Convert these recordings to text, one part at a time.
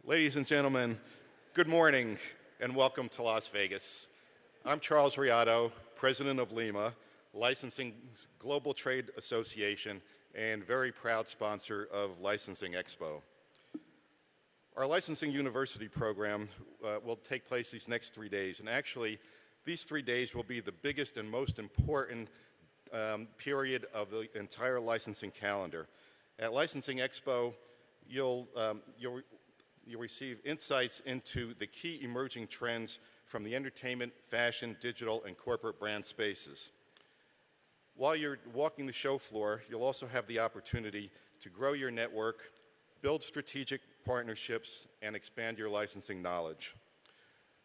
Ladies and gentlemen, good morning and welcome to Las Vegas. I'm Charles Riato, President of Lima, Licensing Global Trade Association and very proud sponsor of Licensing Expo. Our Licensing University program will take place these next 3 days, and actually these 3 days will be the biggest and most important period of the entire licensing calendar. At Licensing Expo, you'll receive insights into the key emerging trends from the entertainment, fashion, digital, and corporate brand spaces. While you're walking the show floor, you'll also have the opportunity to grow your network, build strategic partnerships, and expand your licensing knowledge.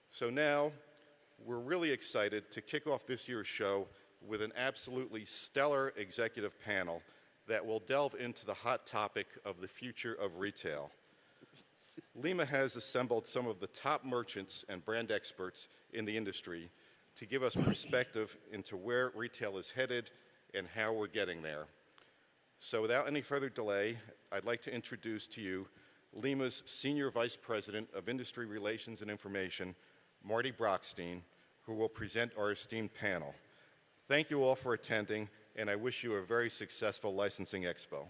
So now, we're really excited to kick off this year's show with an absolutely stellar executive panel that will delve into the hot topic of the future of retail. Lima has assembled some of the top merchants and brand experts in the industry to give us perspective into where retail is headed and how we're getting there. So without any further delay, I'd like to introduce to you Lima's Senior Vice President of Industry Relations and Information, Marty Brockstein, who will present our esteemed panel. Thank you all for attending, and I wish you a very successful Licensing Expo.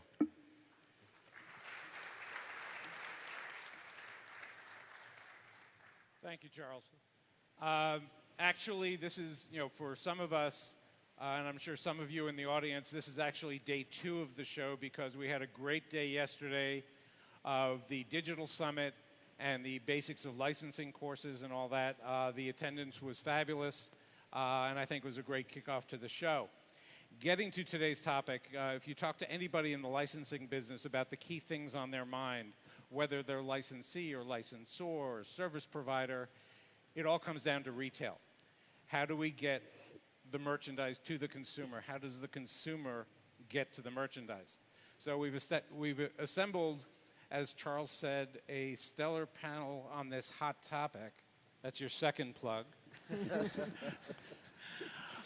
Thank you, Charles. Actually, this is, for some of us, and I'm sure some of you in the audience, this is actually day 2 of the show because we had a great day yesterday of the Digital Summit and the basics of licensing courses and all that. The attendance was fabulous, and I think it was a great kickoff to the show. Getting to today's topic, if you talk to anybody in the licensing business about the key things on their mind, whether they're licensee or licensor or service provider, it all comes down to retail. How do we get the merchandise to the consumer? How does the consumer get to the merchandise? So we've assembled, as Charles said, a stellar panel on this hot topic. That's your second plug.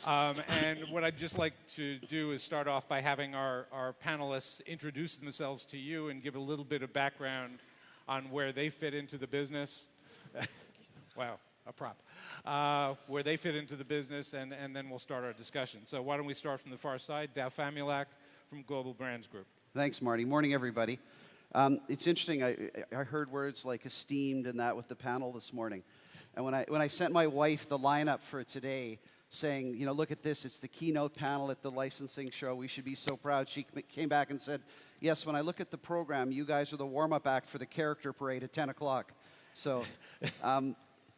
And what I'd just like to do is start off by having our panelists introduce themselves to you and give a little bit of background on where they fit into the business. Wow, a prop. Where they fit into the business, and then we'll start our discussion. So why don't we start from the far side, Dow Famulak from Global Brands Group. Thanks, Marty. Morning, everybody. It's interesting, I heard words like esteemed and that with the panel this morning. And when I sent my wife the lineup for today, saying, look at this, it's the keynote panel at the licensing show, we should be so proud, she came back and said, yes, when I look at the program, you guys are the warm-up act for the character parade at 10 o'clock. So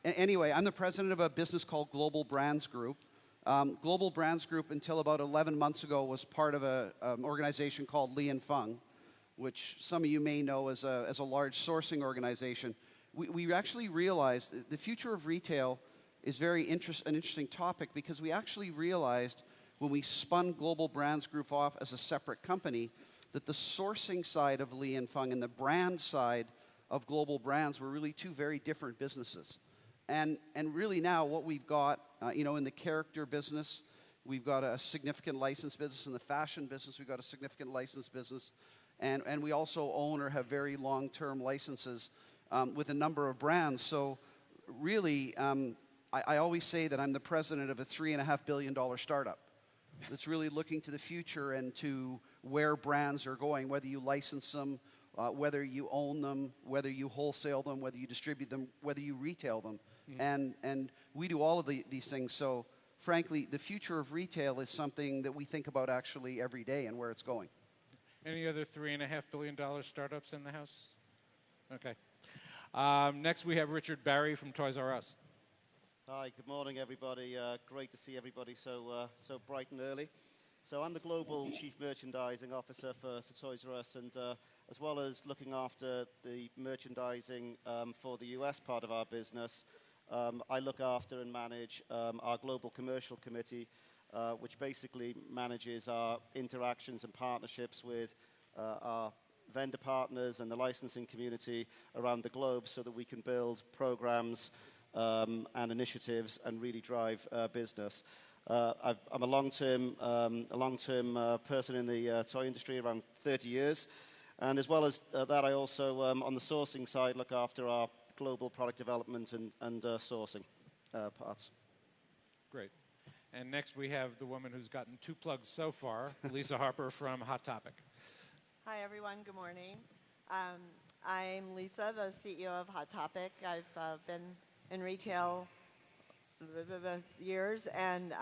anyway, I'm the president of a business called Global Brands Group. Global Brands Group, until about 11 months ago, was part of an organization called Li & Fung, which some of you may know as a large sourcing organization. We actually realized the future of retail is an interesting topic because we actually realized when we spun Global Brands Group off as a separate company that the sourcing side of Li & Fung and the brand side of Global Brands were really two very different businesses. And really now what we've got, in the character business, we've got a significant license business. In the fashion business, we've got a significant license business. And we also own or have very long-term licenses with a number of brands. So really, I always say that I'm the president of a $3.5 billion startup that's really looking to the future and to where brands are going, whether you license them, whether you own them, whether you wholesale them, whether you distribute them, whether you retail them. Mm-hmm. And we do all of these things. So frankly, the future of retail is something that we think about actually every day and where it's going. Any other $3.5 billion startups in the house? Okay. Next we have Richard Barry from Toys R Us. Hi, good morning, everybody. Great to see everybody so bright and early. So I'm the Global Chief Merchandising Officer for Toys R Us, and as well as looking after the merchandising for the US part of our business, I look after and manage our Global Commercial Committee, which basically manages our interactions and partnerships with our vendor partners and the licensing community around the globe so that we can build programs and initiatives and really drive business. I'm a long-term person in the toy industry, around 30 years. And as well as that, I also, on the sourcing side, look after our global product development and sourcing parts. Great. And next we have the woman who's gotten 2 plugs so far, Lisa Harper from Hot Topic. Hi, everyone. Good morning. I'm Lisa, the CEO of Hot Topic. I've been in retail years, and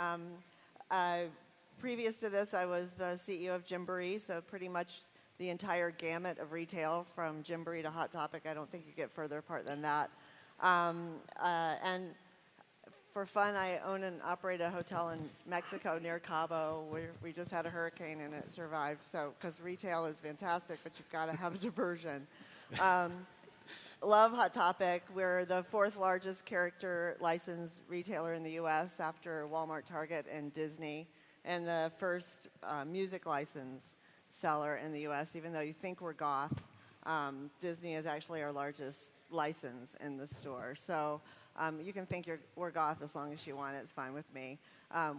previous to this, I was the CEO of Gymboree, so pretty much the entire gamut of retail from Gymboree to Hot Topic. I don't think you get further apart than that. And for fun, I own and operate a hotel in Mexico near Cabo, where we just had a hurricane and it survived. So, because retail is fantastic, but you've got to have a diversion. Love Hot Topic. We're the 4th largest character licensed retailer in the U.S. after Walmart, Target, and Disney, and the first music license seller in the U.S. Even though you think we're goth, Disney is actually our largest license in the store. So you can think we're goth as long as you want. It's fine with me.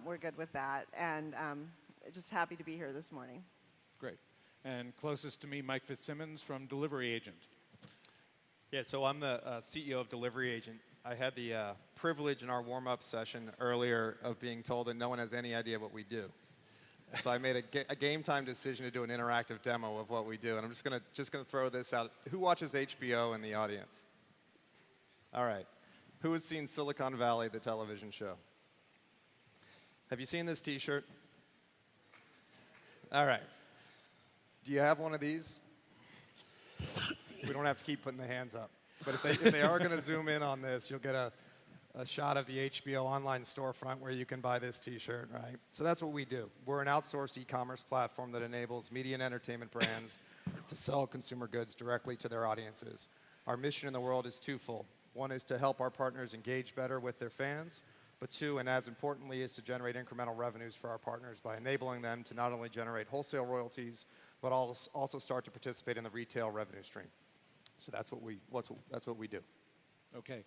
We're good with that. And just happy to be here this morning. Great. And closest to me, Mike Fitzsimmons from Delivery Agent. Yeah, so I'm the CEO of Delivery Agent. I had the privilege in our warm-up session earlier of being told that no one has any idea what we do. So I made a game time decision to do an interactive demo of what we do, and I'm just gonna throw this out. Who watches HBO in the audience? All right. Who has seen Silicon Valley, the television show? Have you seen this T-shirt? All right. Do you have one of these? We don't have to keep putting the hands up. But if they are going to zoom in on this, you'll get a shot of the HBO online storefront where you can buy this T-shirt, right? So that's what we do. We're an outsourced e-commerce platform that enables media and entertainment brands to sell consumer goods directly to their audiences. Our mission in the world is twofold. One is to help our partners engage better with their fans, but 2, and as importantly, is to generate incremental revenues for our partners by enabling them to not only generate wholesale royalties, but also start to participate in the retail revenue stream. So that's what we do. Okay.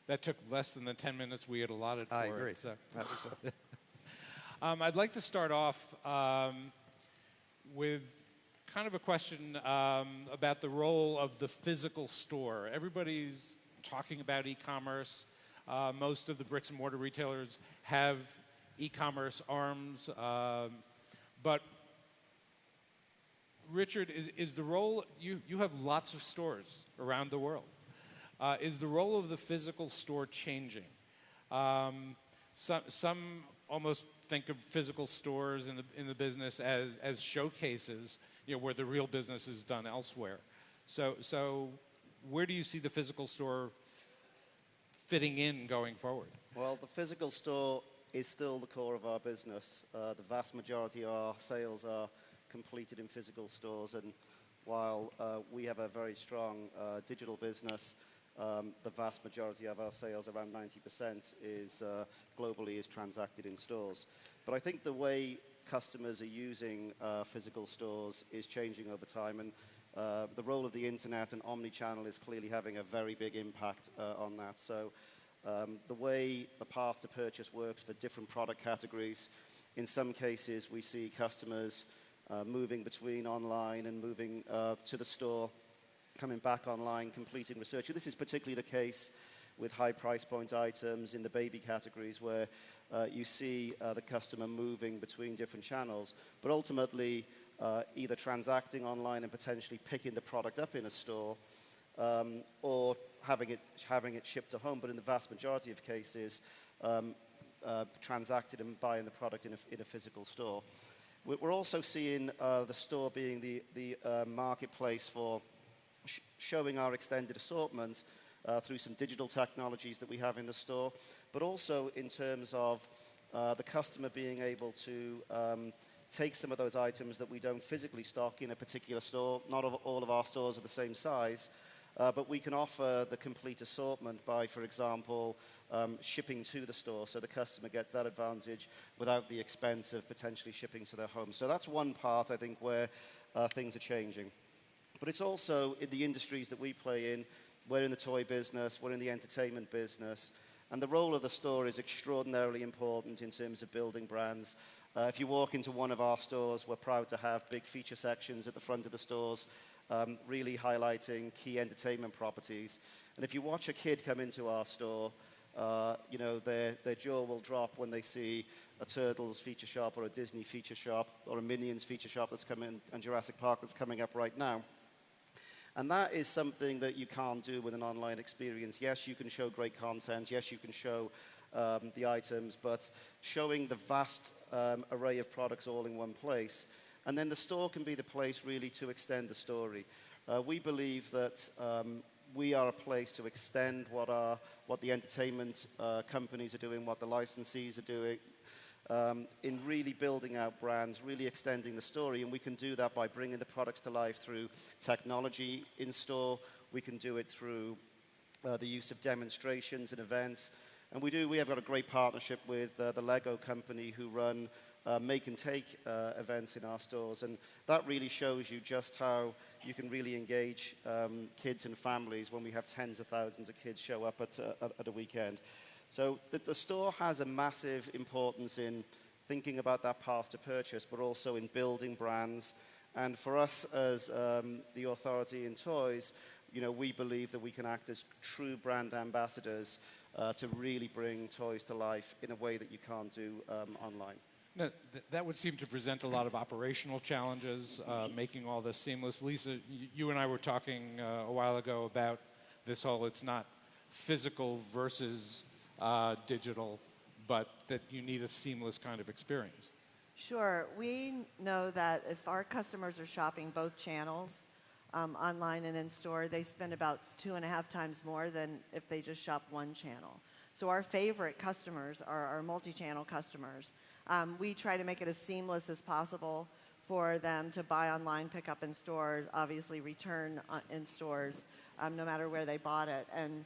That took less than the 10 minutes we had allotted for I agree. it. So. I'd like to start off with kind of a question about the role of the physical store. Everybody's talking about e-commerce. Most of the bricks and mortar retailers have e-commerce arms. But Richard, is the role, you have lots of stores around the world. Is the role of the physical store changing? Some almost think of physical stores in the business as showcases, where the real business is done elsewhere. So where do you see the physical store fitting in going forward? Well, the physical store is still the core of our business. The vast majority of our sales are completed in physical stores, and while we have a very strong digital business, the vast majority of our sales, around 90%, globally is transacted in stores. But I think the way customers are using physical stores is changing over time, and the role of the internet and omni-channel is clearly having a very big impact on that. So the way the path to purchase works for different product categories, in some cases we see customers moving between online and moving to the store, coming back online, completing research. This is particularly the case with high price point items in the baby categories, where you see the customer moving between different channels, but ultimately either transacting online and potentially picking the product up in a store, or having it shipped to home, but in the vast majority of cases transacted and buying the product in a physical store. We're also seeing the store being the marketplace for showing our extended assortment through some digital technologies that we have in the store, but also in terms of the customer being able to take some of those items that we don't physically stock in a particular store. Not all of our stores are the same size, but we can offer the complete assortment by, for example, shipping to the store, so the customer gets that advantage without the expense of potentially shipping to their home. So that's one part, I think, where things are changing. But it's also in the industries that we play in. We're in the toy business, we're in the entertainment business, and the role of the store is extraordinarily important in terms of building brands. If you walk into one of our stores, we're proud to have big feature sections at the front of the stores really highlighting key entertainment properties. And if you watch a kid come into our store, you know, their jaw will drop when they see a Turtles feature shop or a Disney feature shop or a Minions feature shop that's coming, and Jurassic Park that's coming up right now. And that is something that you can't do with an online experience. Yes, you can show great content. Yes, you can show the items, but showing the vast array of products all in one place. And then the store can be the place really to extend the story. We believe that we are a place to extend what the entertainment companies are doing, what the licensees are doing, in really building out brands, really extending the story. And we can do that by bringing the products to life through technology in store. We can do it through the use of demonstrations and events. And we have got a great partnership with the Lego company who run make and take events in our stores. And that really shows you just how you can really engage kids and families when we have tens of thousands of kids show up at a weekend. So the store has a massive importance in thinking about that path to purchase, but also in building brands. And for us as the authority in toys, you know, we believe that we can act as true brand ambassadors to really bring toys to life in a way that you can't do online. No, that would seem to present a lot of operational challenges, making all this seamless. Lisa, you and I were talking a while ago about this whole, it's not physical versus digital, but that you need a seamless kind of experience. Sure. We know that if our customers are shopping both channels, online and in store, they spend about 2.5 times more than if they just shop one channel. So our favorite customers are our multi-channel customers. We try to make it as seamless as possible for them to buy online, pick up in stores, obviously return in stores, no matter where they bought it. And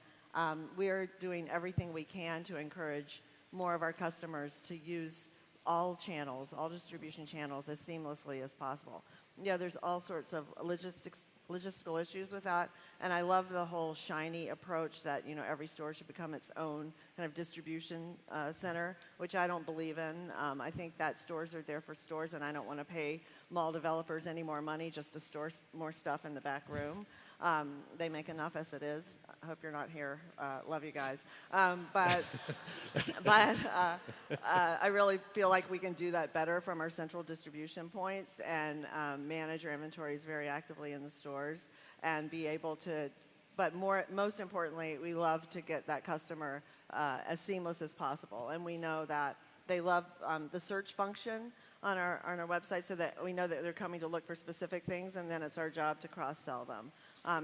we are doing everything we can to encourage more of our customers to use all channels, all distribution channels as seamlessly as possible. Yeah, there's all sorts of logistical issues with that, and I love the whole shiny approach that, you know, every store should become its own kind of distribution center, which I don't believe in. I think that stores are there for stores, and I don't want to pay mall developers any more money just to store more stuff in the back room. They make enough as it is. I hope you're not here. Love you guys. But I really feel like we can do that better from our central distribution points and manage our inventories very actively in the stores and be able to, but most importantly, we love to get that customer as seamless as possible. And we know that they love the search function on our website so that we know that they're coming to look for specific things, and then it's our job to cross-sell them.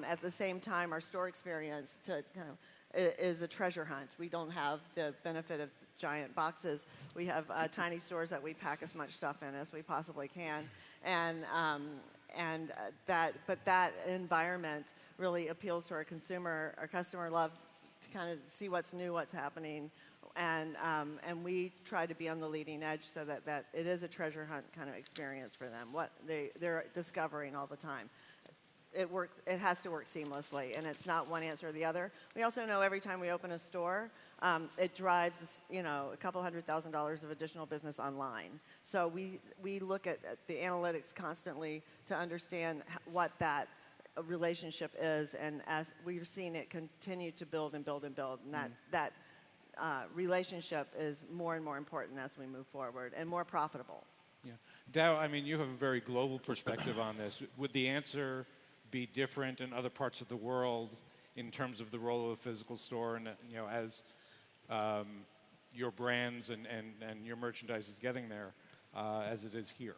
At the same time, our store experience is a treasure hunt. We don't have the benefit of giant boxes. We have tiny stores that we pack as much stuff in as we possibly can, but that environment really appeals to our consumer. Our customer loves to kind of see what's new, what's happening, and we try to be on the leading edge so that it is a treasure hunt kind of experience for them. What they're discovering all the time. It works. It has to work seamlessly, and it's not one answer or the other. We also know every time we open a store, it drives, you know, a couple $100,000 of additional business online. So we look at the analytics constantly to understand what that relationship is, and as we're seeing it continue to build and build and build, and that relationship is more and more important as we move forward and more profitable. Yeah, Dow, I mean, you have a very global perspective on this. Would the answer be different in other parts of the world in terms of the role of a physical store, and, you know, as your brands and your merchandise is getting there as it is here?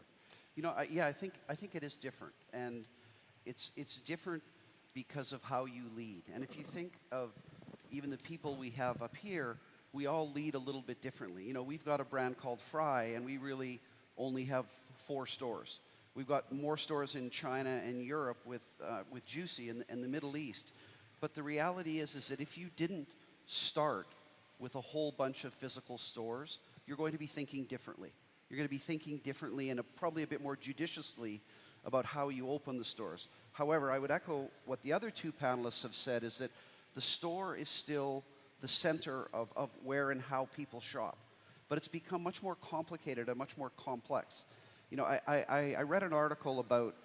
You know, I think it is different, and it's different because of how you lead. And if you think of even the people we have up here, we all lead a little bit differently. You know, we've got a brand called Fry, and we really only have 4 stores. We've got more stores in China and Europe with Juicy and the Middle East. But the reality is that if you didn't start with a whole bunch of physical stores, you're going to be thinking differently. You're going to be thinking differently and probably a bit more judiciously about how you open the stores. However, I would echo what the other 2 panelists have said, is that the store is still the center of where and how people shop. But it's become much more complicated and much more complex. You know, I read an article about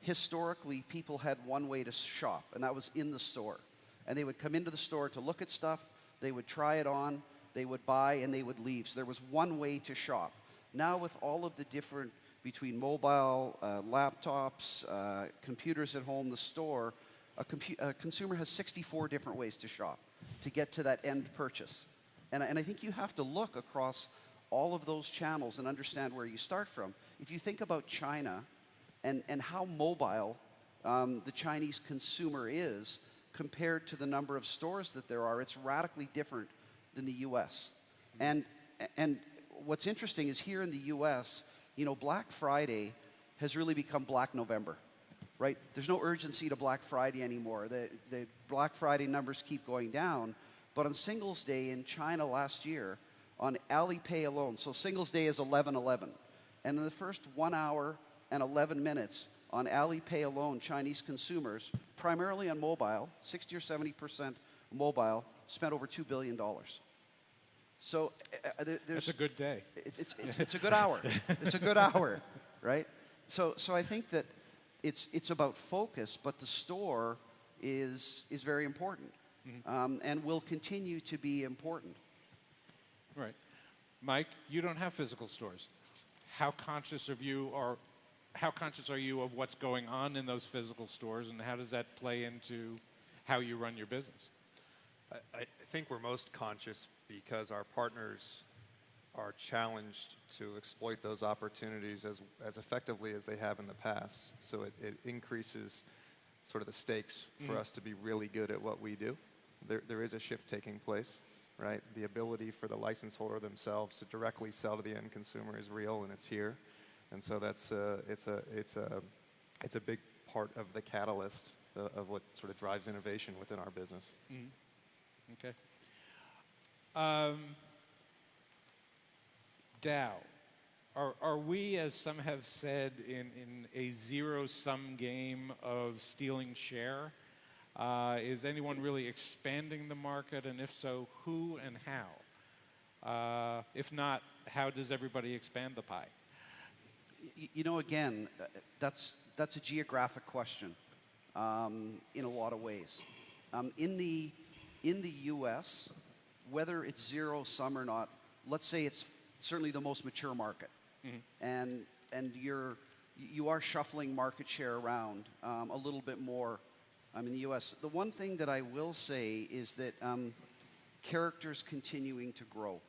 historically people had one way to shop, and that was in the store. And they would come into the store to look at stuff, they would try it on, they would buy, and they would leave. So there was one way to shop. Now with all of the different, between mobile, laptops, computers at home, the store, a consumer has 64 different ways to shop to get to that end purchase. And I think you have to look across all of those channels and understand where you start from. If you think about China and how mobile the Chinese consumer is compared to the number of stores that there are, it's radically different than the US. And what's interesting is here in the US, you know, Black Friday has really become Black November, right? There's no urgency to Black Friday anymore. The Black Friday numbers keep going down. But on Singles Day in China last year, on Alipay alone, so Singles Day is 11/11. And in the first 1 hour and 11 minutes on Alipay alone, Chinese consumers, primarily on mobile, 60 or 70% mobile, spent over $2 billion. So there's... That's a good day. It's a good hour. It's a good hour, right? So I think that it's about focus, but the store is very important, and will continue to be important. Right. Mike, you don't have physical stores. How conscious are you of what's going on in those physical stores, and how does that play into how you run your business? I think we're most conscious because our partners are challenged to exploit those opportunities as effectively as they have in the past. So it increases sort of the stakes for us to be really good at what we do. There is a shift taking place, right? The ability for the license holder themselves to directly sell to the end consumer is real, and it's here. And so that's it's a big part of the catalyst of what sort of drives innovation within our business. Okay. Dow, are we, as some have said, in a zero-sum game of stealing share? Is anyone really expanding the market, and if so, who and how? If not, how does everybody expand the pie? You know, again, that's a geographic question in a lot of ways. In the U.S., whether it's zero-sum or not, let's say it's certainly the most mature market, and you are shuffling market share around a little bit more in the U.S. The one thing that I will say is that character's continuing to grow,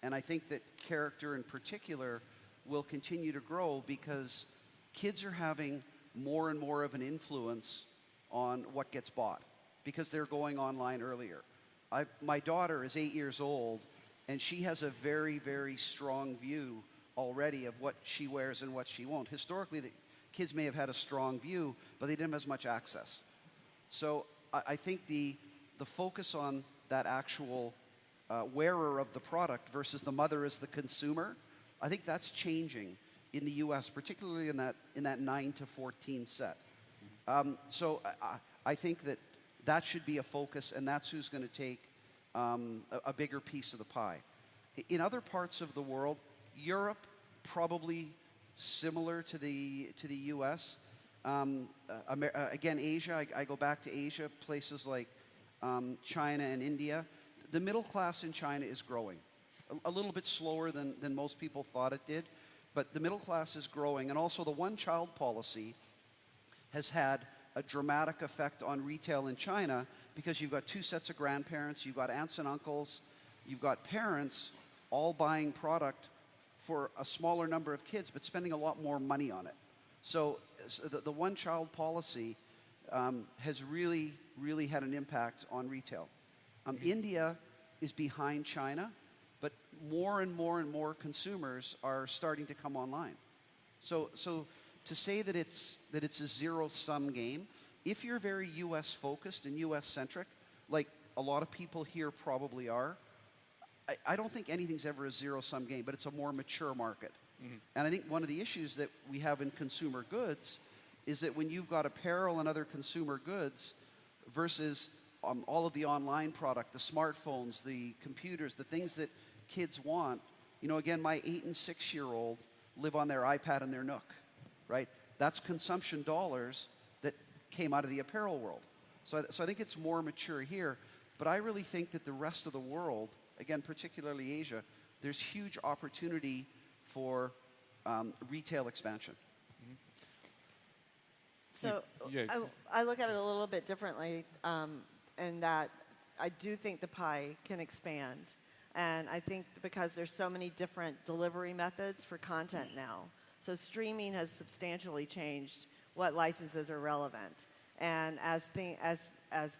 and I think that character in particular will continue to grow because kids are having more and more of an influence on what gets bought because they're going online earlier. My daughter is 8 years old, and she has a very, very strong view already of what she wears and what she won't. Historically, the kids may have had a strong view, but they didn't have as much access. So I think the focus on that actual wearer of the product versus the mother as the consumer, I think that's changing in the U.S., particularly in that 9 to 14 set. So I think that should be a focus, and that's who's going to take a bigger piece of the pie. In other parts of the world, Europe, probably similar to the U.S. Again, Asia, I go back to Asia, places like China and India. The middle class in China is growing. A little bit slower than most people thought it did, but the middle class is growing. And also the one-child policy has had a dramatic effect on retail in China because you've got two sets of grandparents, you've got aunts and uncles, you've got parents all buying product for a smaller number of kids, but spending a lot more money on it. So the one-child policy has really, really had an impact on retail. India is behind China, but more and more and more consumers are starting to come online. So to say that it's a zero-sum game, if you're very U.S. focused and U.S. centric, like a lot of people here probably are, I don't think anything's ever a zero-sum game, but it's a more mature market. And I think one of the issues that we have in consumer goods is that when you've got apparel and other consumer goods versus all of the online product, the smartphones, the computers, the things that kids want, you know, again, my 8 and 6 year old live on their iPad and their Nook, right? that's consumption dollars that came out of the apparel world. So I think it's more mature here, but I really think that the rest of the world, again, particularly Asia, there's huge opportunity for retail expansion. So Yeah. I look at it a little bit differently in that I do think the pie can expand. And I think because there's so many different delivery methods for content now. So streaming has substantially changed what licenses are relevant. And as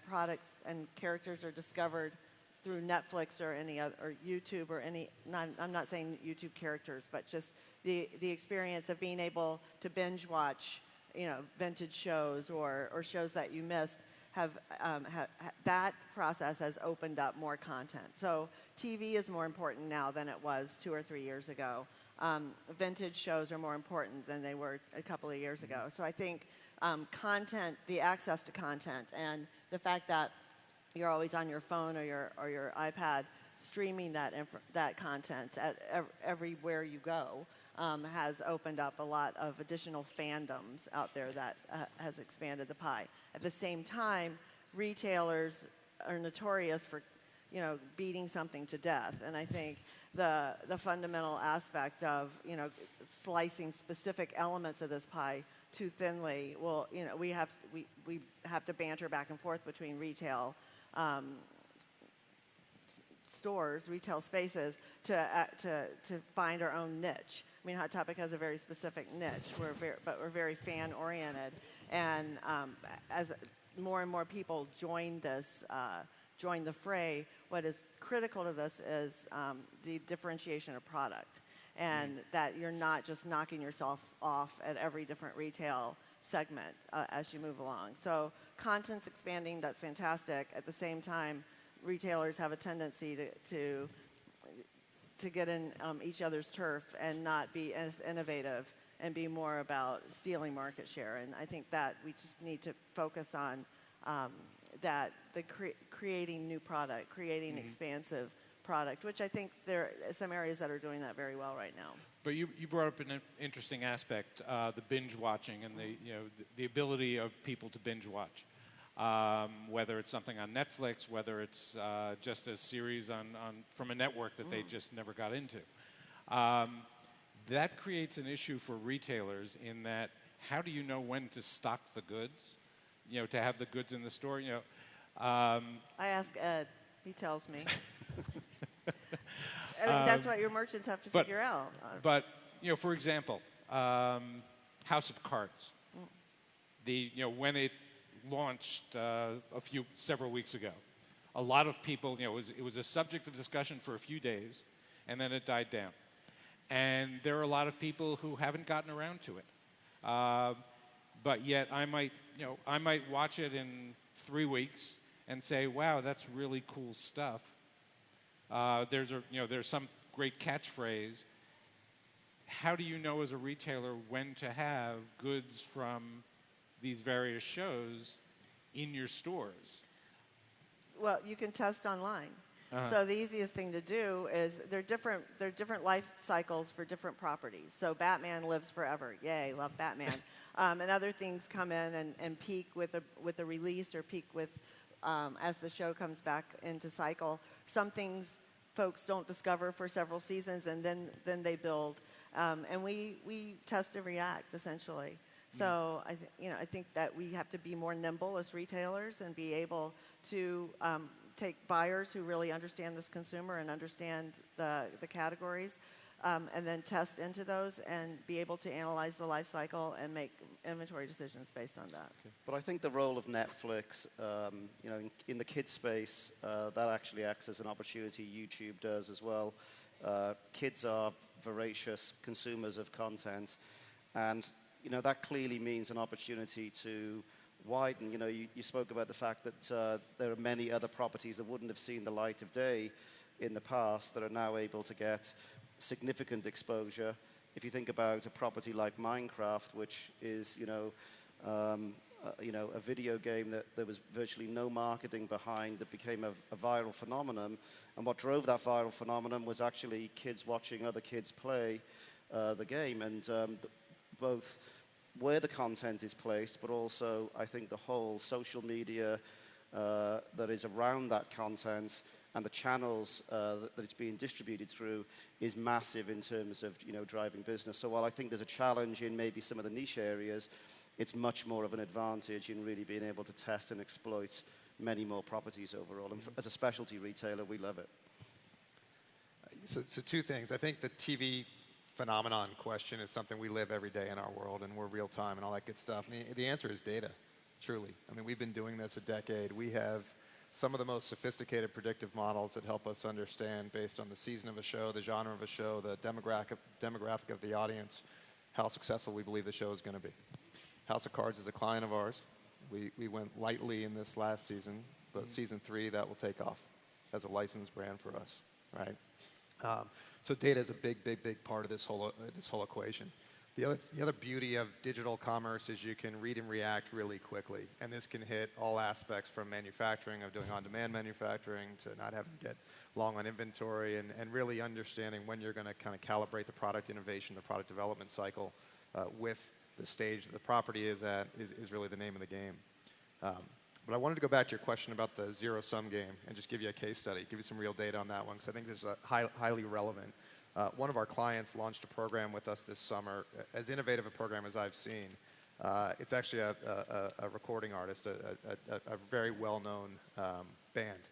products and characters are discovered through Netflix or any other, or YouTube or any, I'm not saying YouTube characters, but just the experience of being able to binge watch, vintage shows or shows that you missed, that process has opened up more content. So TV is more important now than it was 2 or 3 years ago. Vintage shows are more important than they were a couple of years ago. So I think content, the access to content, and the fact that you're always on your phone or your iPad streaming that content at everywhere you go has opened up a lot of additional fandoms out there that has expanded the pie. At the same time, retailers are notorious for, beating something to death. And I think the fundamental aspect of, slicing specific elements of this pie too thinly, well, we have to banter back and forth between retail stores, retail spaces, to find our own niche. I mean, Hot Topic has a very specific niche, but we're very fan-oriented. And as more and more people join the fray, what is critical to this is the differentiation of product, and that you're not just knocking yourself off at every different retail segment as you move along. So content's expanding, that's fantastic. At the same time, retailers have a tendency to get in each other's turf and not be as innovative and be more about stealing market share. And I think that we just need to focus on creating new product, creating expansive product, which I think there are some areas that are doing that very well right now. But you brought up an interesting aspect, the binge watching and the ability of people to binge watch. Whether it's something on Netflix, whether it's just a series from a network that they just never got into. That creates an issue for retailers in that how do you know when to stock the goods? To have the goods in the store. I ask Ed. He tells me. I mean, that's what your merchants have to figure out. But for example, House of Cards. When it launched several weeks ago, a lot of people, it was a subject of discussion for a few days, and then it died down. And there are a lot of people who haven't gotten around to it. But yet I might watch it in 3 weeks and say, wow, that's really cool stuff. There's some great catchphrase. How do you know as a retailer when to have goods from these various shows in your stores? Well, you can test online. So the easiest thing to do is there are different life cycles for different properties. So Batman lives forever. Yay, love Batman. And other things come in and peak with a release or peak with as the show comes back into cycle. Some things folks don't discover for several seasons, and then they build. And we test and react essentially. So I think that we have to be more nimble as retailers and be able to take buyers who really understand this consumer and understand the categories, and then test into those and be able to analyze the life cycle and make inventory decisions based on that. Okay. But I think the role of Netflix, in the kids space, that actually acts as an opportunity. YouTube does as well. Kids are voracious consumers of content, and that clearly means an opportunity to widen. You spoke about the fact that there are many other properties that wouldn't have seen the light of day in the past that are now able to get significant exposure. If you think about a property like Minecraft, which is a video game that there was virtually no marketing behind, that became a viral phenomenon, and what drove that viral phenomenon was actually kids watching other kids play the game, and both where the content is placed, but also I think the whole social media that is around that content and the channels that it's being distributed through is massive in terms of driving business. So while I think there's a challenge in maybe some of the niche areas, it's much more of an advantage in really being able to test and exploit many more properties overall. And as a specialty retailer, we love it. So two things. I think the TV phenomenon question is something we live every day in our world, and we're real time and all that good stuff. And the answer is data, truly. I mean, we've been doing this a decade. We have some of the most sophisticated predictive models that help us understand, based on the season of a show, the genre of a show, the demographic of the audience, how successful we believe the show is going to be. House of Cards is a client of ours. We went lightly in this last season, but season 3, that will take off as a licensed brand for us, right? So data is a big part of this whole equation. The other beauty of digital commerce is you can read and react really quickly, and this can hit all aspects from manufacturing, of doing on-demand manufacturing, to not having to get long on inventory, and really understanding when you're going to kind of calibrate the product innovation, the product development cycle with the stage that the property is at is really the name of the game. But I wanted to go back to your question about the zero-sum game and just give you a case study, give you some real data on that one, because I think this is highly relevant. One of our clients launched a program with us this summer, as innovative a program as I've seen. It's actually a recording artist, a very well-known band.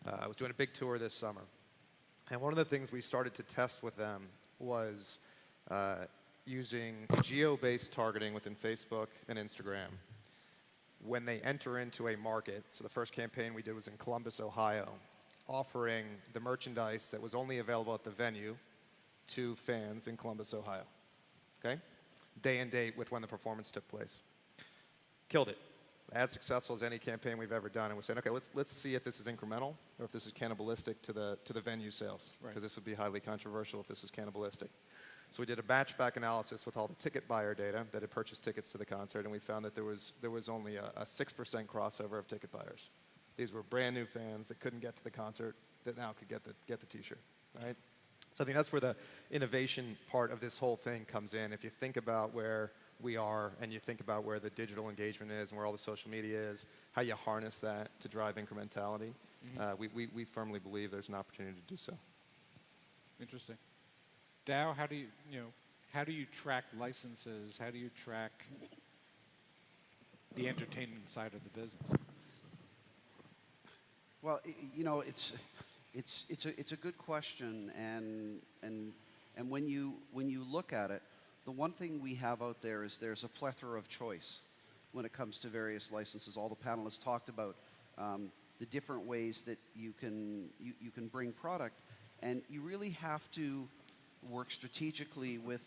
I was doing a big tour this summer. And one of the things we started to test with them was using geo-based targeting within Facebook and Instagram. When they enter into a market, so the first campaign we did was in Columbus, Ohio, offering the merchandise that was only available at the venue to fans in Columbus, Ohio, okay? Day and date with when the performance took place. Killed it. As successful as any campaign we've ever done. And we're saying, okay, let's see if this is incremental or if this is cannibalistic to the venue sales, because this would be highly controversial if this was cannibalistic. So we did a batch back analysis with all the ticket buyer data that had purchased tickets to the concert, and we found that there was only a 6% crossover of ticket buyers. These were brand new fans that couldn't get to the concert that now could get the T-shirt, right? So I think that's where the innovation part of this whole thing comes in. If you think about where we are and you think about where the digital engagement is and where all the social media is, how you harness that to drive incrementality, we firmly believe there's an opportunity to do so. Interesting. Dow, how do you track licenses? How do you track the entertainment side of the business? Well, it's a good question, and when you look at it, the one thing we have out there is there's a plethora of choice when it comes to various licenses. All the panelists talked about the different ways that you can bring product, and you really have to work strategically with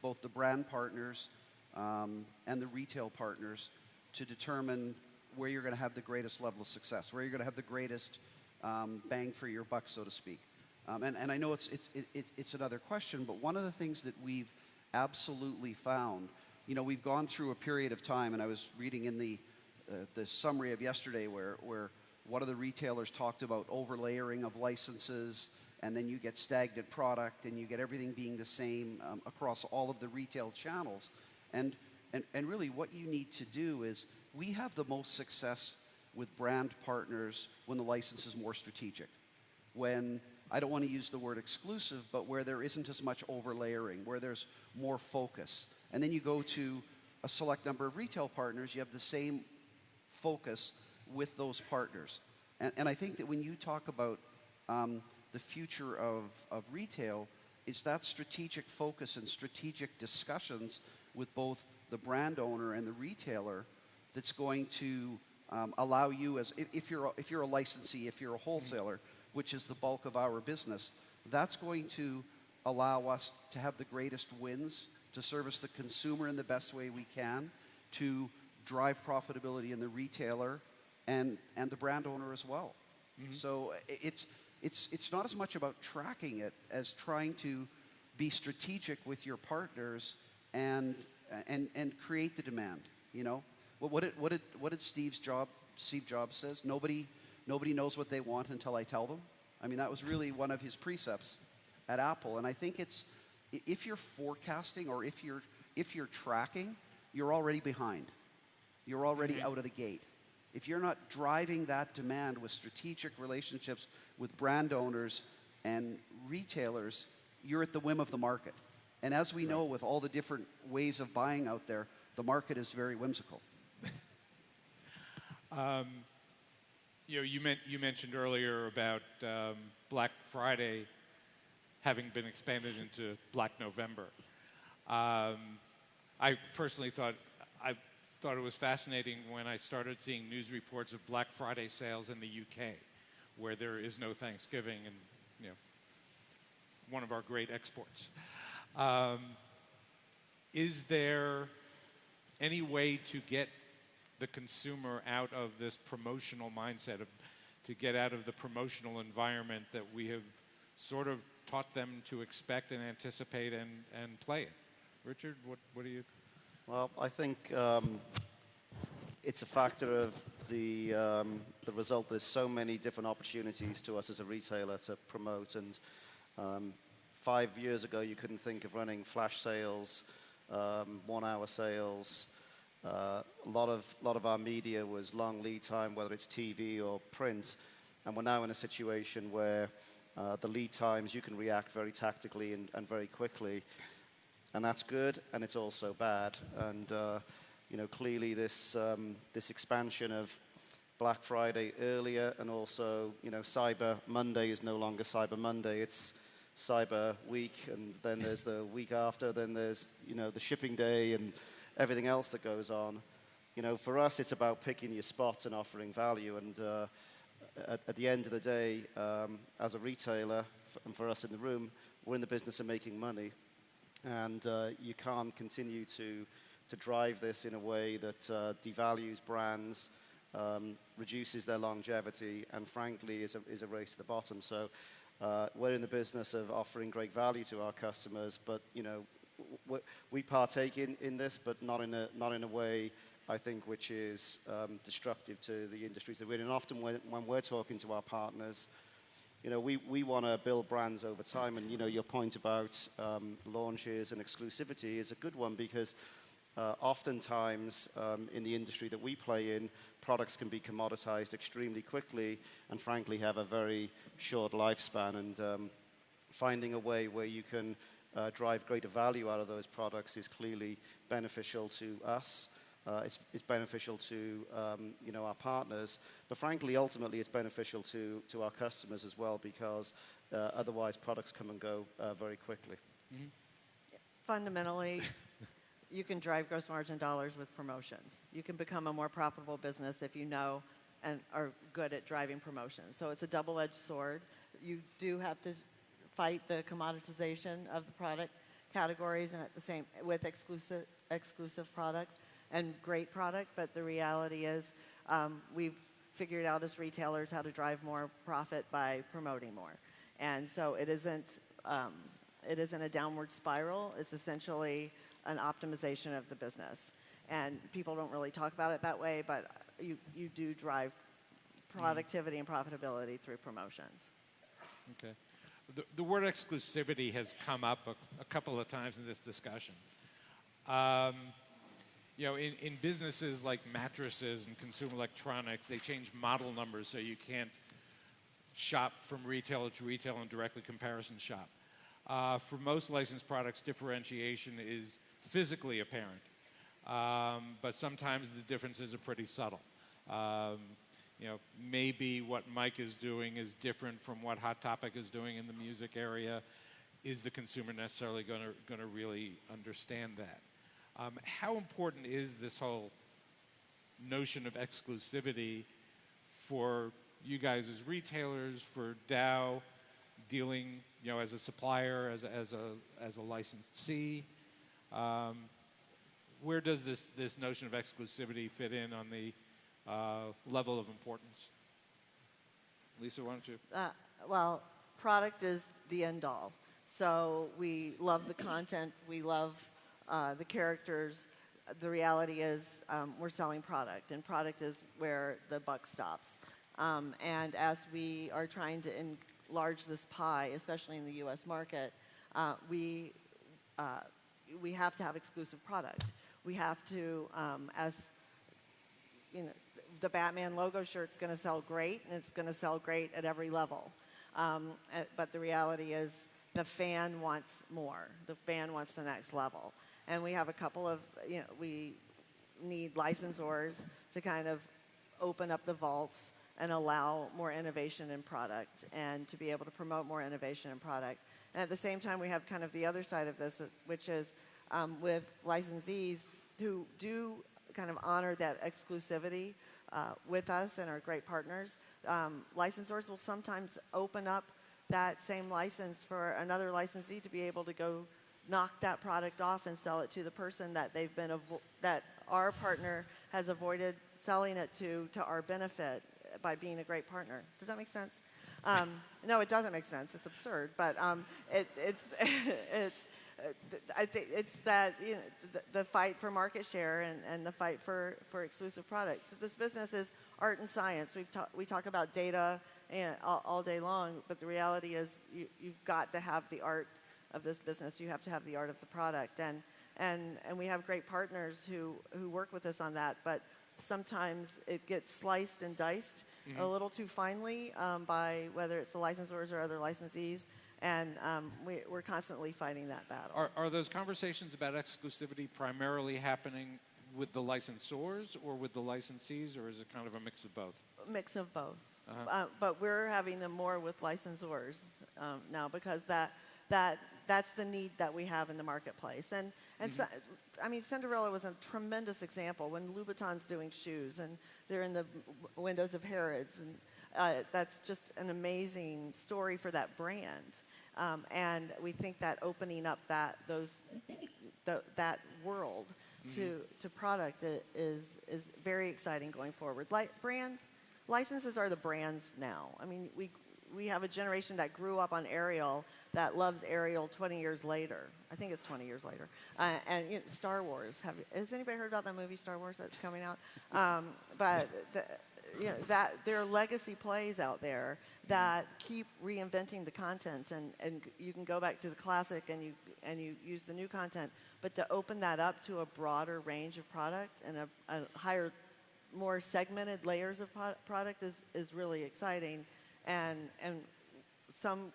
both the brand partners and the retail partners to determine where you're going to have the greatest level of success, where you're going to have the greatest bang for your buck, so to speak. And I know it's another question, but one of the things that we've absolutely found, we've gone through a period of time, and I was reading in the summary of yesterday where one of the retailers talked about overlayering of licenses, and then you get stagnant product, and you get everything being the same across all of the retail channels. And really what you need to do is, we have the most success with brand partners when the license is more strategic. When, I don't want to use the word exclusive, but where there isn't as much overlayering, where there's more focus. And then you go to a select number of retail partners, you have the same focus with those partners. And I think that when you talk about the future of retail, it's that strategic focus and strategic discussions with both the brand owner and the retailer that's going to allow you, as if you're a licensee, if you're a wholesaler, which is the bulk of our business, that's going to allow us to have the greatest wins, to service the consumer in the best way we can, to drive profitability in the retailer and the brand owner as well. So it's not as much about tracking it as trying to be strategic with your partners and create the demand. What did Steve Jobs says? Nobody knows what they want until I tell them. I mean, that was really one of his precepts at Apple. And I think it's, if you're forecasting or if you're tracking, you're already behind. You're already out of the gate. If you're not driving that demand with strategic relationships with brand owners and retailers, you're at the whim of the market. And as we know, with all the different ways of buying out there, the market is very whimsical. You mentioned earlier about Black Friday having been expanded into Black November. I personally thought it was fascinating when I started seeing news reports of Black Friday sales in the UK, where there is no Thanksgiving, and one of our great exports. Is there any way to get the consumer out of this promotional mindset, to get out of the promotional environment that we have sort of taught them to expect and anticipate and play in? Richard, what do you? Well, I think it's a factor of the result. There's so many different opportunities to us as a retailer to promote. And 5 years ago, you couldn't think of running flash sales, 1 hour sales. A lot of our media was long lead time, whether it's TV or print. And we're now in a situation where the lead times, you can react very tactically and very quickly. And that's good, and it's also bad. And clearly this expansion of Black Friday earlier, and also Cyber Monday is no longer Cyber Monday. It's Cyber Week, and then there's the week after. Then there's the shipping day and everything else that goes on. For us, it's about picking your spots and offering value. And at the end of the day, as a retailer, and for us in the room, we're in the business of making money. And you can't continue to drive this in a way that devalues brands, reduces their longevity, and frankly is a race to the bottom. So we're in the business of offering great value to our customers, but we partake in this, but not in a way, I think, which is destructive to the industries that we're in. And often when we're talking to our partners, we want to build brands over time. And your point about launches and exclusivity is a good one, because oftentimes in the industry that we play in, products can be commoditized extremely quickly and frankly have a very short lifespan. And finding a way where you can drive greater value out of those products is clearly beneficial to us. It's beneficial to our partners, but frankly, ultimately, it's beneficial to our customers as well, because otherwise products come and go very quickly. Mm-hmm. Fundamentally, you can drive gross margin dollars with promotions. You can become a more profitable business if you know and are good at driving promotions. So it's a double-edged sword. You do have to fight the commoditization of the product categories, and at the same with exclusive product and great product. But the reality is, we've figured out as retailers how to drive more profit by promoting more, and so it isn't a downward spiral. It's essentially an optimization of the business, and people don't really talk about it that way, but you do drive productivity and profitability through promotions. Okay. The word exclusivity has come up a couple of times in this discussion. In businesses like mattresses and consumer electronics, they change model numbers so you can't shop from retailer to retail and directly comparison shop. For most licensed products, differentiation is physically apparent, but sometimes the differences are pretty subtle. Maybe what Mike is doing is different from what Hot Topic is doing in the music area. Is the consumer necessarily going to really understand that? How important is this whole notion of exclusivity for you guys as retailers, for Dow dealing, as a supplier, as a licensee? Where does this notion of exclusivity fit in on the level of importance? Lisa, why don't you? Well, product is the end all. So we love the content. We love the characters. The reality is we're selling product, and product is where the buck stops. And as we are trying to enlarge this pie, especially in the U.S. market, we have to have exclusive product. we have to, as you know, the Batman logo shirt's going to sell great, and it's going to sell great at every level. But the reality is the fan wants more. The fan wants the next level. And we have a couple of, we need licensors to kind of open up the vaults and allow more innovation in product and to be able to promote more innovation in product. And at the same time, we have kind of the other side of this, which is with licensees who do kind of honor that exclusivity with us and are great partners. Licensors will sometimes open up that same license for another licensee to be able to go knock that product off and sell it to the person that they've been that our partner has avoided selling it to our benefit by being a great partner. Does that make sense? No, it doesn't make sense. It's absurd, but I think it's that the fight for market share and the fight for exclusive products. So this business is art and science. We talk about data all day long, but the reality is you've got to have the art of this business. You have to have the art of the product, and we have great partners who work with us on that. But sometimes it gets sliced and diced a little too finely by whether it's the licensors or other licensees. And we're constantly fighting that battle. Are those conversations about exclusivity primarily happening with the licensors or with the licensees, or is it kind of a mix of both? A mix of both. But we're having them more with licensors now because that's the need that we have in the marketplace. And so, I mean, Cinderella was a tremendous example when Louboutin's doing shoes and they're in the windows of Harrods. And that's just an amazing story for that brand. And we think that opening up that world to product is very exciting going forward. Licenses are the brands now. I mean, we have a generation that grew up on Ariel that loves Ariel 20 years later. I think it's 20 years later. And Star Wars. Has anybody heard about that movie Star Wars that's coming out? But that there are legacy plays out there that keep reinventing the content, and you can go back to the classic and you use the new content, but to open that up to a broader range of product and a higher, more segmented layers of product is really exciting, and some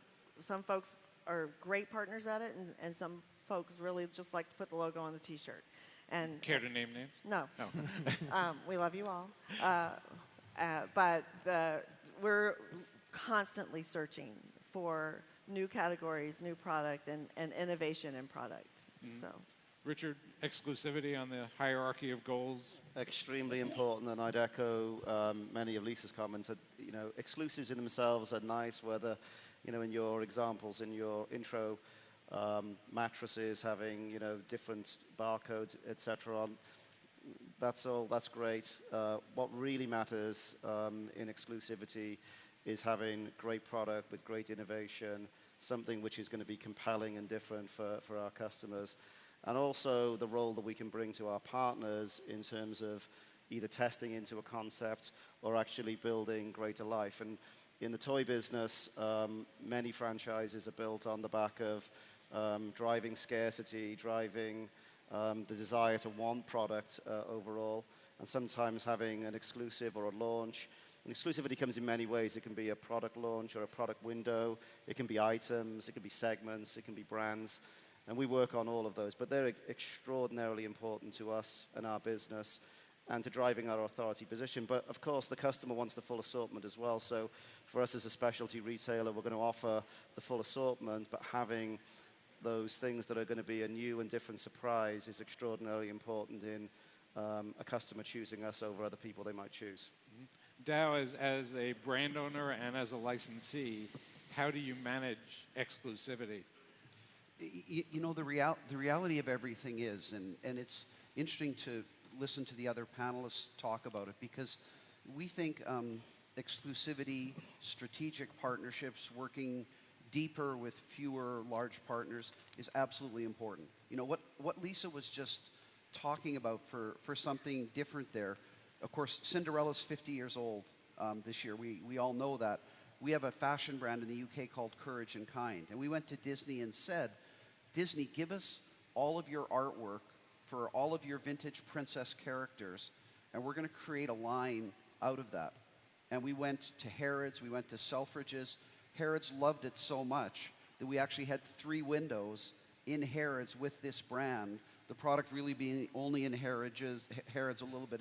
folks are great partners at it, and some folks really just like to put the logo on the T-shirt. And care to name names? No. We love you all. But we're constantly searching for new categories, new product, and innovation in product. So, Richard, exclusivity on the hierarchy of goals? Extremely important, and I'd echo many of Lisa's comments. That, exclusives in themselves are nice, whether, in your examples, in your intro, mattresses having, different barcodes, etc. on. That's great. What really matters in exclusivity is having great product with great innovation, something which is going to be compelling and different for our customers. And also the role that we can bring to our partners in terms of either testing into a concept or actually building greater life. And in the toy business, many franchises are built on the back of driving scarcity, driving the desire to want product overall, and sometimes having an exclusive or a launch. And exclusivity comes in many ways. It can be a product launch or a product window. It can be items. It can be segments. It can be brands. And we work on all of those. But they're extraordinarily important to us and our business and to driving our authority position. But, of course, the customer wants the full assortment as well. So for us as a specialty retailer, we're going to offer the full assortment, but having those things that are going to be a new and different surprise is extraordinarily important in a customer choosing us over other people they might choose. Dow, as a brand owner and as a licensee, how do you manage exclusivity? The reality of everything is, and it's interesting to listen to the other panelists talk about it, because we think exclusivity, strategic partnerships, working deeper with fewer large partners is absolutely important. What Lisa was just talking about for something different there. Of course, Cinderella's 50 years old this year. We all know that. We have a fashion brand in the UK called Courage and Kind. And we went to Disney and said, Disney, give us all of your artwork for all of your vintage princess characters, and we're going to create a line out of that. And we went to Harrods, we went to Selfridges. Harrods loved it so much that we actually had 3 windows in Harrods with this brand, the product really being only in Harrods, a little bit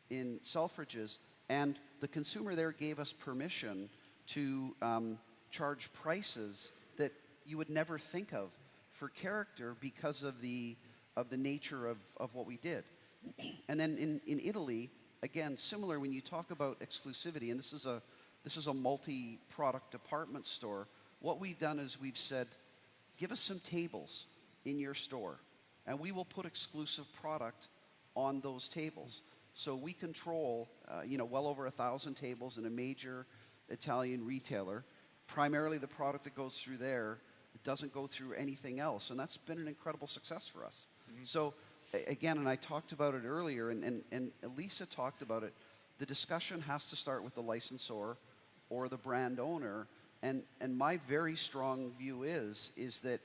in Selfridges. And the consumer there gave us permission to charge prices that you would never think of for character because of the nature of what we did. And then in Italy, again, similar when you talk about exclusivity, and this is a multi-product department store. What we've done is we've said, give us some tables in your store, and we will put exclusive product on those tables. So we control, well over 1,000 tables in a major Italian retailer. Primarily, the product that goes through there, it doesn't go through anything else, and that's been an incredible success for us. Mm-hmm. So, again, and I talked about it earlier, and Elisa talked about it. The discussion has to start with the licensor or the brand owner, and my very strong view is that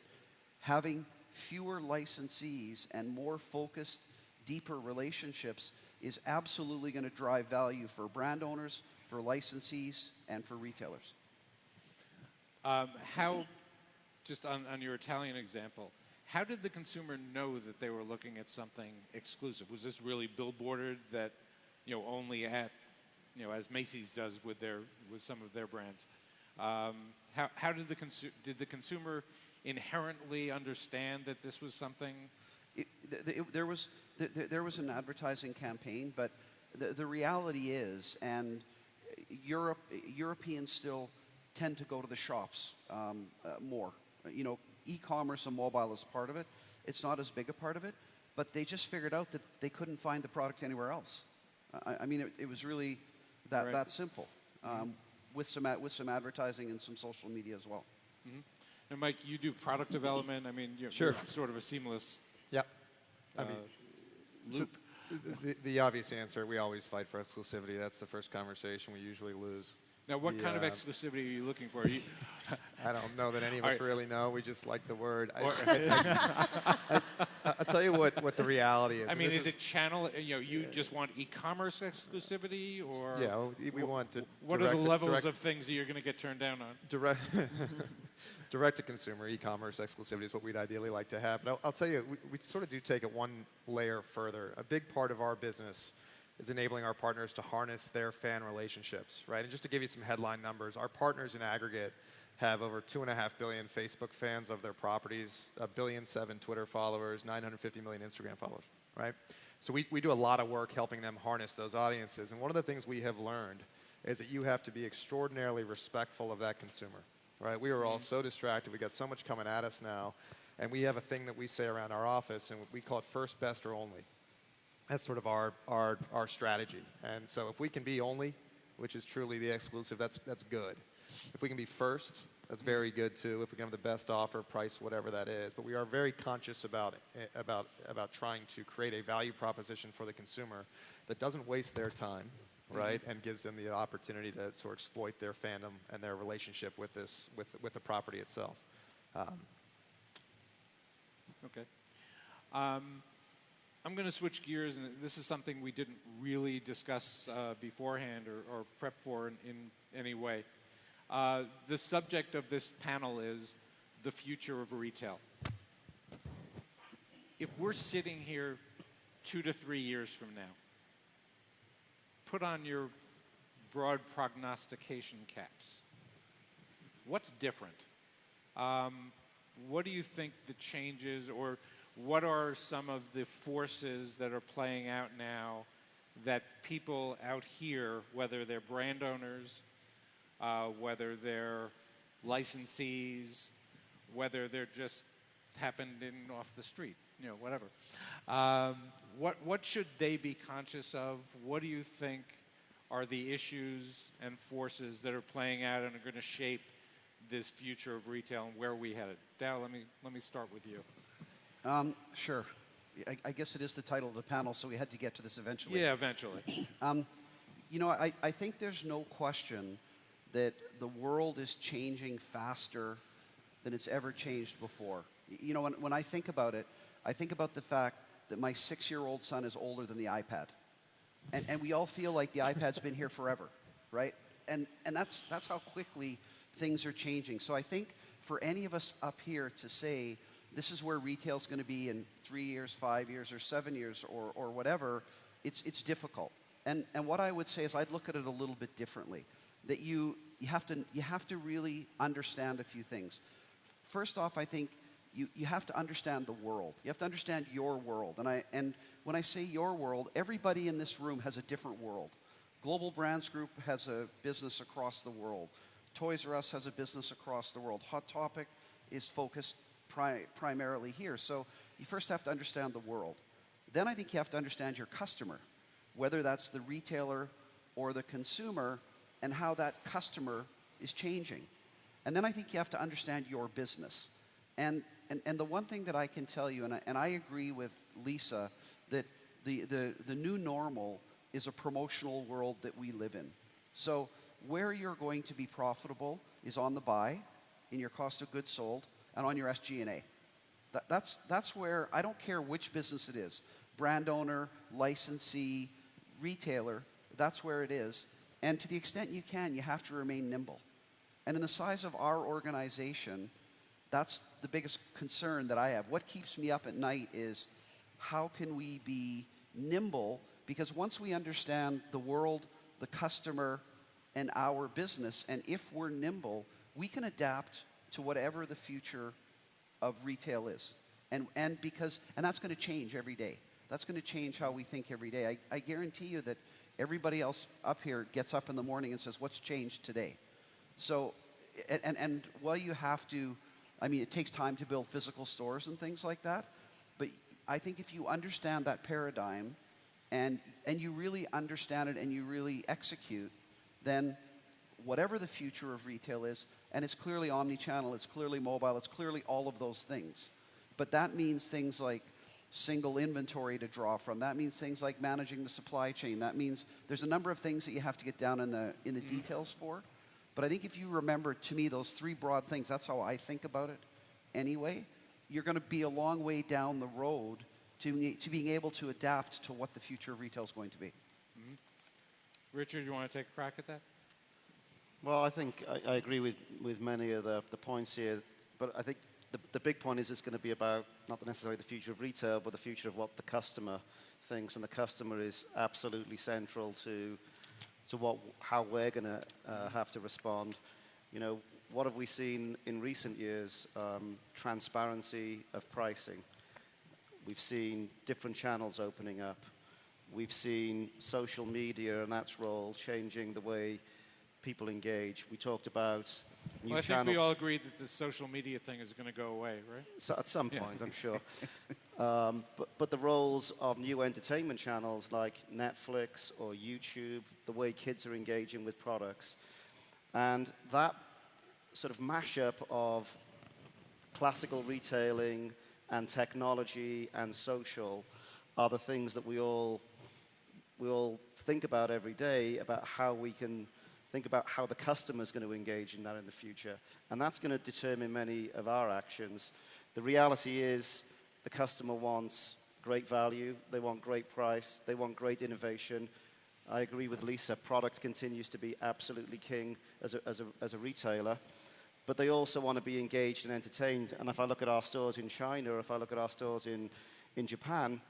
having fewer licensees and more focused, deeper relationships is absolutely going to drive value for brand owners, for licensees, and for retailers. How, just on your Italian example, how did the consumer know that they were looking at something exclusive? Was this really billboarded that, only at, as Macy's does with some of their brands? How did the consumer inherently understand that this was something? There was an advertising campaign, but the reality is, and Europeans still tend to go to the shops more. E-commerce and mobile is part of it. It's not as big a part of it, but they just figured out that they couldn't find the product anywhere else. It was really that simple. With some advertising and some social media as well. Mm-hmm. And Mike, you do product development. Sure. You're sort of a seamless. Yep. Loop. So the obvious answer: we always fight for exclusivity. That's the first conversation we usually lose. Now, what kind of exclusivity are you looking for? I don't know that any of us really know. We just like the word. I'll tell you what the reality is. Is it channel? You just want e-commerce exclusivity, or we want to. What are the levels of things that you're going to get turned down on? Direct-to-consumer e-commerce exclusivity is what we'd ideally like to have. But I'll tell you, we sort of do take it one layer further. A big part of our business is enabling our partners to harness their fan relationships, right? And just to give you some headline numbers, our partners in aggregate have over 2.5 billion Facebook fans of their properties, 1.7 billion Twitter followers, 950 million Instagram followers, right? So we do a lot of work helping them harness those audiences. And one of the things we have learned is that you have to be extraordinarily respectful of that consumer, right? We are all so distracted. We got so much coming at us now. And we have a thing that we say around our office, and we call it first, best, or only. That's sort of our strategy. And so if we can be only, which is truly the exclusive, that's good. If we can be first, that's very good too. If we can have the best offer, price, whatever that is. But we are very conscious about trying to create a value proposition for the consumer that doesn't waste their time, right? And gives them the opportunity to sort of exploit their fandom and their relationship with the property itself. Okay. I'm going to switch gears, and this is something we didn't really discuss beforehand or prep for in any way. The subject of this panel is the future of retail. If we're sitting here 2 to 3 years from now, put on your broad prognostication caps. What's different? What do you think the changes, or what are some of the forces that are playing out now that people out here, whether they're brand owners, whether they're licensees, whether they're just happened in off the street, whatever. What should they be conscious of? What do you think are the issues and forces that are playing out and are going to shape this future of retail and where are we headed? Dal, let me start with you. Sure. I guess it is the title of the panel, so we had to get to this eventually. Yeah, eventually. I think there's no question that the world is changing faster than it's ever changed before. When I think about it, I think about the fact that my 6-year-old son is older than the iPad. And we all feel like the iPad's been here forever, right? And that's how quickly things are changing. So I think for any of us up here to say, this is where retail's going to be in 3 years, 5 years, or 7 years, or whatever, it's difficult. And what I would say is I'd look at it a little bit differently. That you have to really understand a few things. First off, I think you have to understand the world. You have to understand your world. And when I say your world, everybody in this room has a different world. Global Brands Group has a business across the world. Toys R Us has a business across the world. Hot Topic is focused primarily here. So you first have to understand the world. Then I think you have to understand your customer, whether that's the retailer or the consumer, and how that customer is changing. And then I think you have to understand your business. And the one thing that I can tell you, and I agree with Lisa, that the new normal is a promotional world that we live in. So where you're going to be profitable is on the buy, in your cost of goods sold, and on your SG&A. That's where, I don't care which business it is, brand owner, licensee, retailer, that's where it is. And to the extent you can, you have to remain nimble. And in the size of our organization, that's the biggest concern that I have. What keeps me up at night is how can we be nimble? Because once we understand the world, the customer, and our business, and if we're nimble, we can adapt to whatever the future of retail is. And that's going to change every day. That's going to change how we think every day. I guarantee you that everybody else up here gets up in the morning and says, what's changed today? So, and while you have to, I mean, it takes time to build physical stores and things like that, but I think if you understand that paradigm and you really understand it and you really execute, then whatever the future of retail is, and it's clearly omni-channel, it's clearly mobile, it's clearly all of those things. But that means things like single inventory to draw from. That means things like managing the supply chain. That means there's a number of things that you have to get down in the details for. But I think if you remember, to me, those three broad things, that's how I think about it anyway, you're going to be a long way down the road to being able to adapt to what the future of retail is going to be. Mm-hmm. Richard, you want to take a crack at that? Well, I think I agree with many of the points here, but I think the big point is it's going to be about not necessarily the future of retail, but the future of what the customer thinks, and the customer is absolutely central to how we're going to have to respond. You know, what have we seen in recent years? Transparency of pricing. We've seen different channels opening up. We've seen social media and that's role changing the way people engage. We talked about new I think we all agree that the social media thing is going to go away, right? So at some point, I'm sure. But the roles of new entertainment channels like Netflix or YouTube, the way kids are engaging with products, and that sort of mashup of classical retailing and technology and social are the things that we all think about every day, about how we can think about how the customer is going to engage in that in the future. And that's going to determine many of our actions. The reality is the customer wants great value, they want great price, they want great innovation. I agree with Lisa, product continues to be absolutely king as a retailer, but they also want to be engaged and entertained. And if I look at our stores in China, or if I look at our stores in Japan,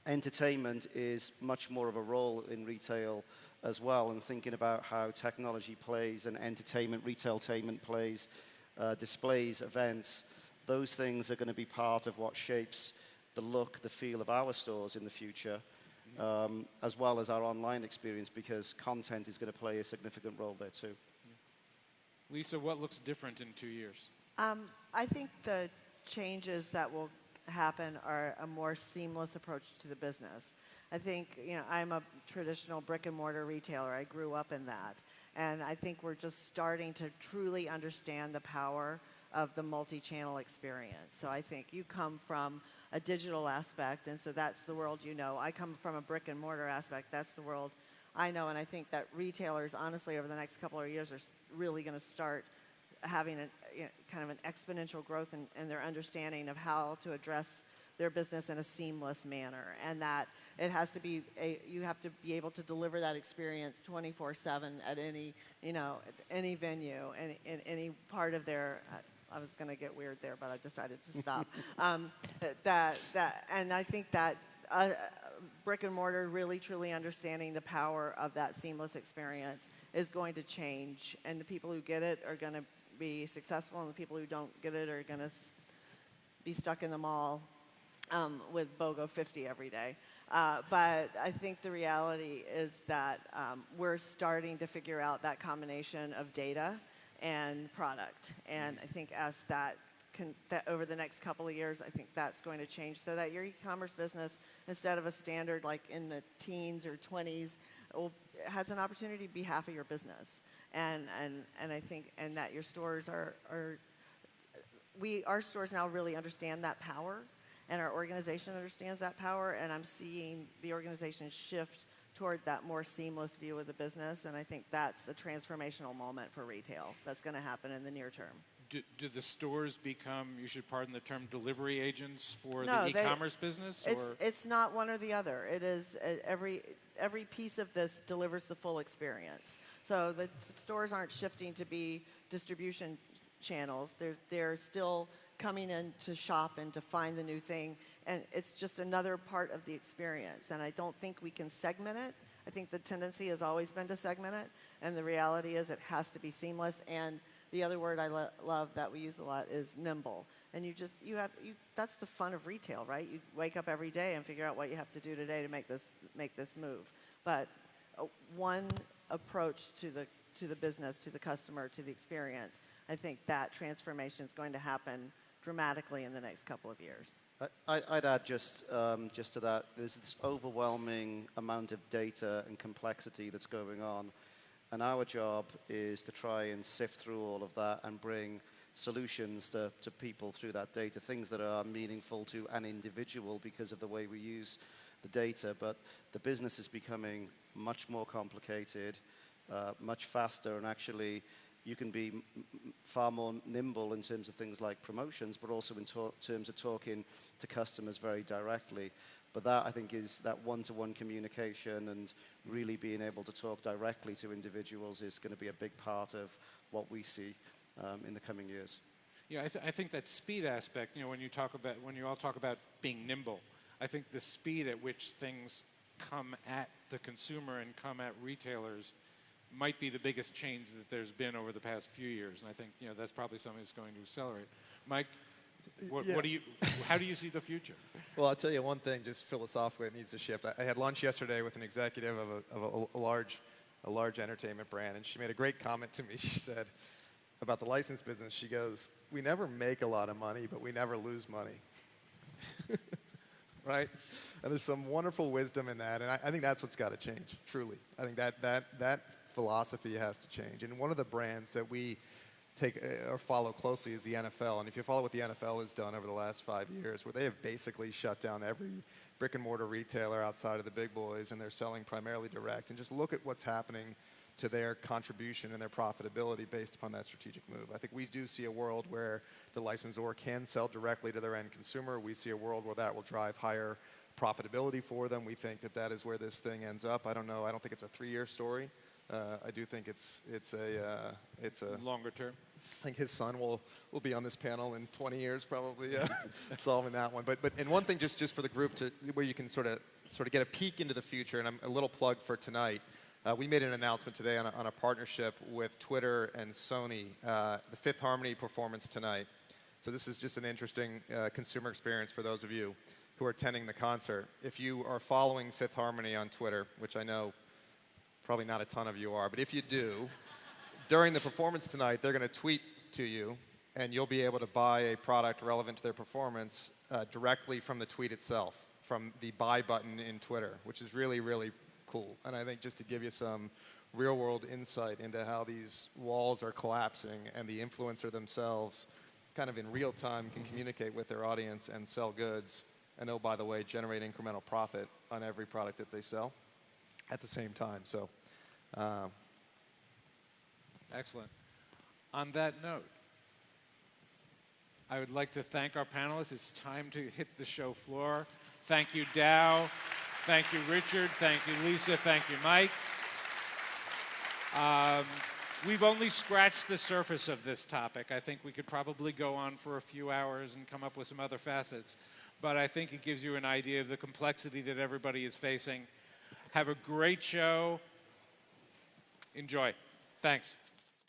entertainment is much more of a role in retail as well, and thinking about how technology plays and entertainment, retailtainment plays, displays, events, those things are going to be part of what shapes the look, the feel of our stores in the future, as well as our online experience, because content is going to play a significant role there too. Lisa, what looks different in 2 years? I think the changes that will happen are a more seamless approach to the business. I think, you know, I'm a traditional brick and mortar retailer. I grew up in that. And I think we're just starting to truly understand the power of the multi-channel experience. So I think you come from a digital aspect, and so that's the world you know. I come from a brick and mortar aspect. That's the world I know. And I think that retailers, honestly, over the next couple of years are really going to start having kind of an exponential growth in their understanding of how to address their business in a seamless manner, and that it has to be you have to be able to deliver that experience 24/7 at any any venue and in any part of their. I was going to get weird there, but I decided to stop. And I think that brick and mortar really truly understanding the power of that seamless experience is going to change, and the people who get it are going to be successful, and the people who don't get it are going to be stuck in the mall with BOGO 50 every day. But I think the reality is that we're starting to figure out that combination of data and product. And I think as that over the next couple of years, I think that's going to change so that your e-commerce business, instead of a standard like in the teens or 20s, has an opportunity to be half of your business. And I think that your stores our stores now really understand that power, and our organization understands that power, and I'm seeing the organization shift toward that more seamless view of the business, and I think that's a transformational moment for retail that's going to happen in the near term. Do the stores become, you should pardon the term, delivery agents for No, the e-commerce business? It's not one or the other. It is every piece of this delivers the full experience. So the stores aren't shifting to be distribution channels. They're still coming in to shop and to find the new thing, and it's just another part of the experience. And I don't think we can segment it. I think the tendency has always been to segment it, and the reality is it has to be seamless. And the other word I love that we use a lot is nimble. And that's the fun of retail, right? You wake up every day and figure out what you have to do today to make this move. But one approach to the business, to the customer, to the experience, I think that transformation is going to happen dramatically in the next couple of years. I'd add just to that, there's this overwhelming amount of data and complexity that's going on. And our job is to try and sift through all of that and bring solutions to people through that data, things that are meaningful to an individual because of the way we use the data. But the business is becoming much more complicated, much faster, and actually you can be far more nimble in terms of things like promotions, but also in terms of talking to customers very directly. But that, I think, is that one-to-one communication and really being able to talk directly to individuals is going to be a big part of what we see in the coming years. Yeah, I think that speed aspect, when you all talk about being nimble, I think the speed at which things come at the consumer and come at retailers might be the biggest change that there's been over the past few years. And I think, that's probably something that's going to accelerate. Mike, how do you see the future? Well, I'll tell you one thing, just philosophically, it needs to shift. I had lunch yesterday with an executive of a large entertainment brand, and she made a great comment to me. She said about the license business, she goes, "We never make a lot of money, but we never lose money." Right? And there's some wonderful wisdom in that, and I think that's what's got to change, truly. I think that philosophy has to change. And one of the brands that we take or follow closely is the NFL. And if you follow what the NFL has done over the last 5 years, where they have basically shut down every brick and mortar retailer outside of the big boys, and they're selling primarily direct, and just look at what's happening to their contribution and their profitability based upon that strategic move. I think we do see a world where the licensor can sell directly to their end consumer. We see a world where that will drive higher profitability for them. We think that is where this thing ends up. I don't know. I don't think it's a 3-year story. I do think it's a longer term. I think his son will be on this panel in 20 years probably, solving that one. But and one thing just for the group where you can sort of get a peek into the future, and I'm a little plug for tonight. We made an announcement today on a partnership with Twitter and Sony, the Fifth Harmony performance tonight. So this is just an interesting consumer experience for those of you who are attending the concert. If you are following Fifth Harmony on Twitter, which I know probably not a ton of you are, but if you do, during the performance tonight, they're going to tweet to you, and you'll be able to buy a product relevant to their performance directly from the tweet itself, from the buy button in Twitter, which is really, really cool. And I think just to give you some real-world insight into how these walls are collapsing and the influencer themselves kind of in real time can communicate with their audience and sell goods, and oh, by the way, generate incremental profit on every product that they sell at the same time. So, excellent. On that note, I would like to thank our panelists. It's time to hit the show floor. Thank you, Dow. Thank you, Richard. Thank you, Lisa. Thank you, Mike. We've only scratched the surface of this topic. I think we could probably go on for a few hours and come up with some other facets. But I think it gives you an idea of the complexity that everybody is facing. Have a great show. Enjoy. Thanks.